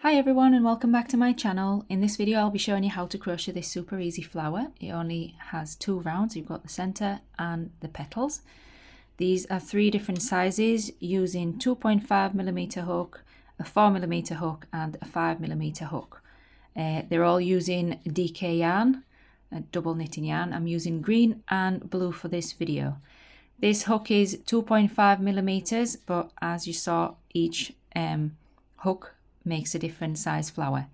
Hi everyone and welcome back to my channel. In this video I'll be showing you how to crochet this super easy flower. It only has 2 rounds. You've got the center and the petals. These are 3 different sizes using 2.5mm hook, a 4mm hook and a 5mm hook. They're all using DK yarn, a double knitting yarn. I'm using green and blue for this video. This hook is 2.5mm, but as you saw, each hook makes a different size flower.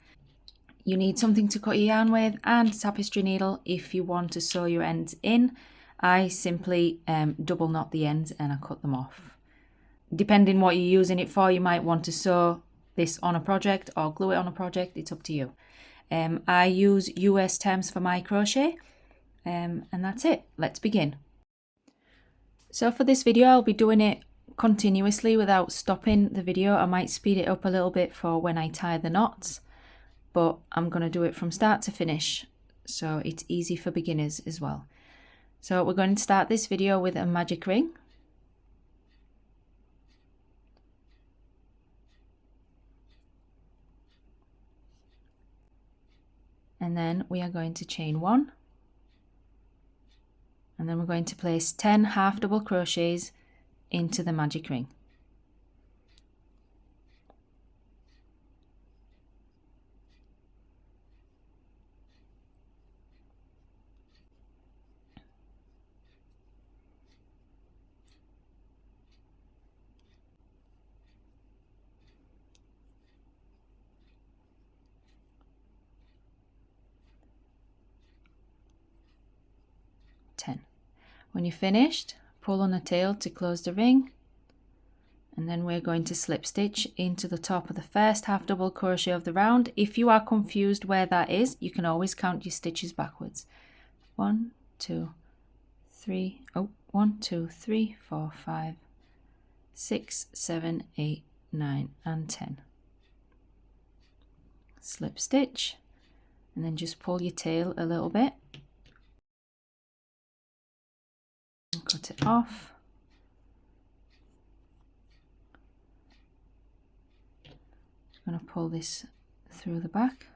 You need something to cut your yarn with and a tapestry needle if you want to sew your ends in. I simply double knot the ends and I cut them off. Depending what you're using it for, you might want to sew this on a project or glue it on a project. It's up to you. I use US terms for my crochet, and that's it. Let's begin. So for this video I'll be doing it continuously without stopping the video. I might speed it up a little bit for when I tie the knots, but I'm going to do it from start to finish so it's easy for beginners as well. So we're going to start this video with a magic ring. And then we are going to chain 1, and then we're going to place 10 half double crochets into the magic ring. When you're finished, pull on the tail to close the ring, and then we're going to slip stitch into the top of the first half double crochet of the round. If you are confused where that is, you can always count your stitches backwards. 1, 2, 3, 1, 2, 3, 4, 5, 6, 7, 8, 9 and 10. Slip stitch and then just pull your tail a little bit. Cut it off. I'm going to pull this through the back.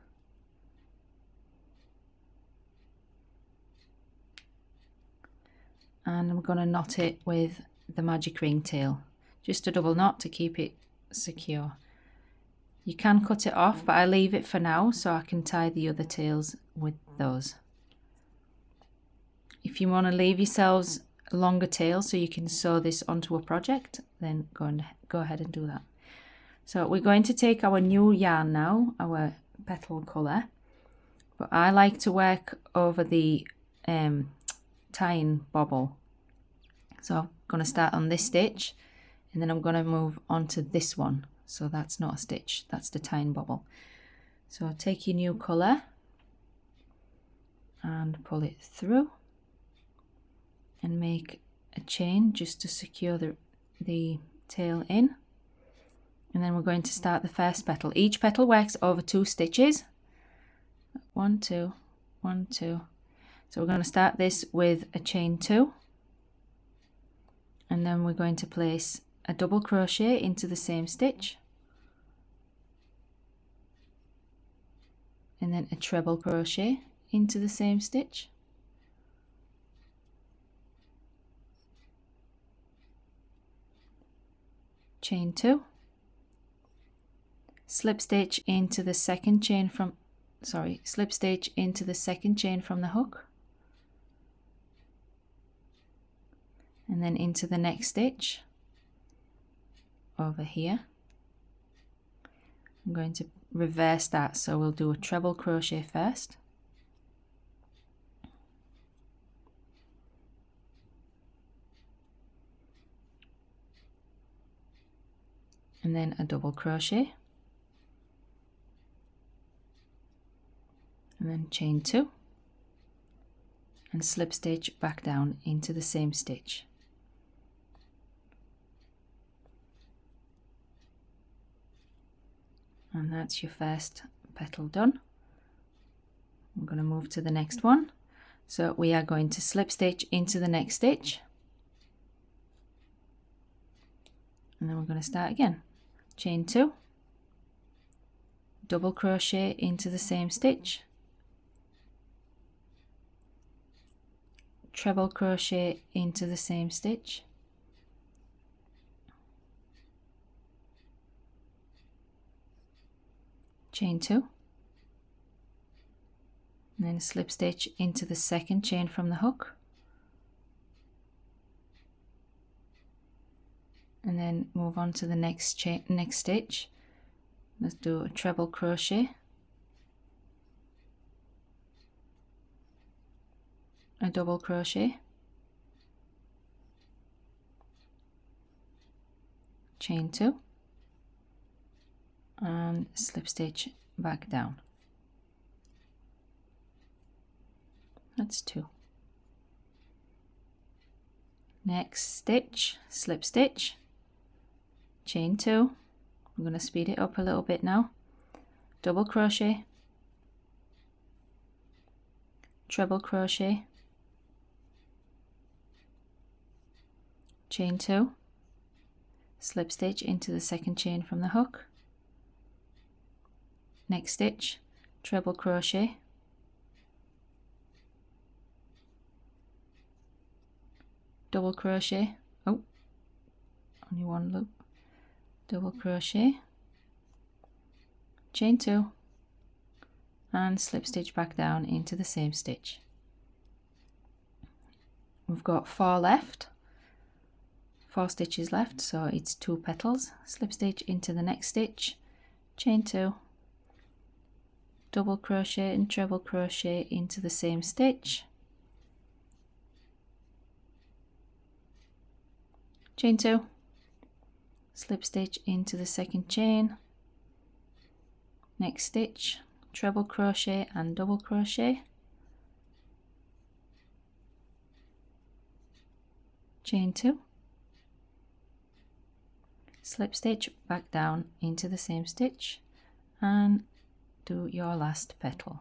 And I'm going to knot it with the magic ring tail. Just a double knot to keep it secure. You can cut it off, but I leave it for now so I can tie the other tails with those. If you want to leave yourselves a longer tail so you can sew this onto a project, then go ahead and do that. So we're going to take our new yarn now, our petal colour, but I like to work over the tying bobble. So I'm going to start on this stitch and then I'm going to move on to this one. So that's not a stitch, that's the tying bobble. So take your new colour and pull it through and make a chain just to secure the tail in. And then we're going to start the first petal. Each petal works over 2 stitches. 1, 2, 1, 2. So we're going to start this with a chain 2. And then we're going to place a double crochet into the same stitch. And then a treble crochet into the same stitch. Chain 2. Slip stitch into the second chain from slip stitch into the second chain from the hook, and then into the next stitch over here. I'm going to reverse that, so we'll do a treble crochet first, and then a double crochet, and then chain 2 and slip stitch back down into the same stitch. And that's your first petal done. I'm going to move to the next one. So we are going to slip stitch into the next stitch, and then we're going to start again. Chain 2, double crochet into the same stitch, treble crochet into the same stitch, chain 2, and then slip stitch into the second chain from the hook, and then move on to the next stitch. Let's do a treble crochet, a double crochet, chain 2, and slip stitch back down. That's 2. Next stitch, slip stitch, chain 2. I'm going to speed it up a little bit now. Double crochet, treble crochet, chain 2, slip stitch into the second chain from the hook, next stitch, treble crochet, double crochet, oh, only one loop, double crochet, chain 2, and slip stitch back down into the same stitch. We've got 4 left, 4 stitches left, so it's 2 petals, slip stitch into the next stitch, chain 2, double crochet and treble crochet into the same stitch, chain 2, slip stitch into the second chain, next stitch, treble crochet and double crochet, chain 2, slip stitch back down into the same stitch, and do your last petal.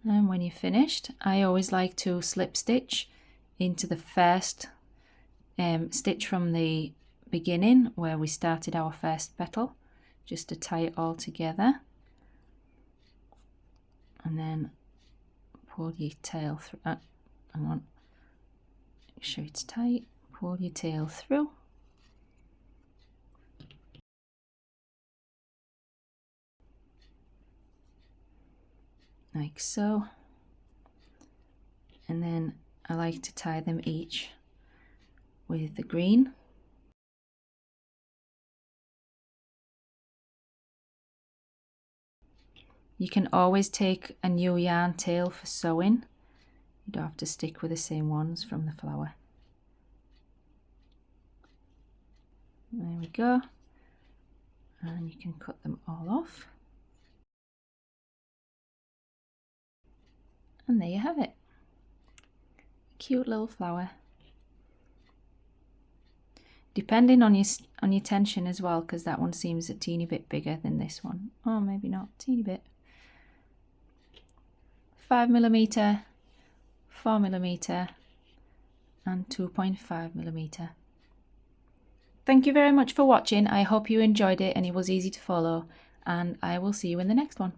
And when you're finished, I always like to slip stitch into the first stitch from the beginning where we started our first petal, just to tie it all together, and then pull your tail through. Hang on, make sure it's tight. Pull your tail through, like so, and then I like to tie them each with the green. You can always take a new yarn tail for sewing. You don't have to stick with the same ones from the flower. There we go, and you can cut them all off. And there you have it. Cute little flower. Depending on your tension as well, because that one seems a teeny bit bigger than this one. Oh, maybe not, teeny bit. 5mm, 4mm, and 2.5mm. Thank you very much for watching. I hope you enjoyed it and it was easy to follow, and I will see you in the next one.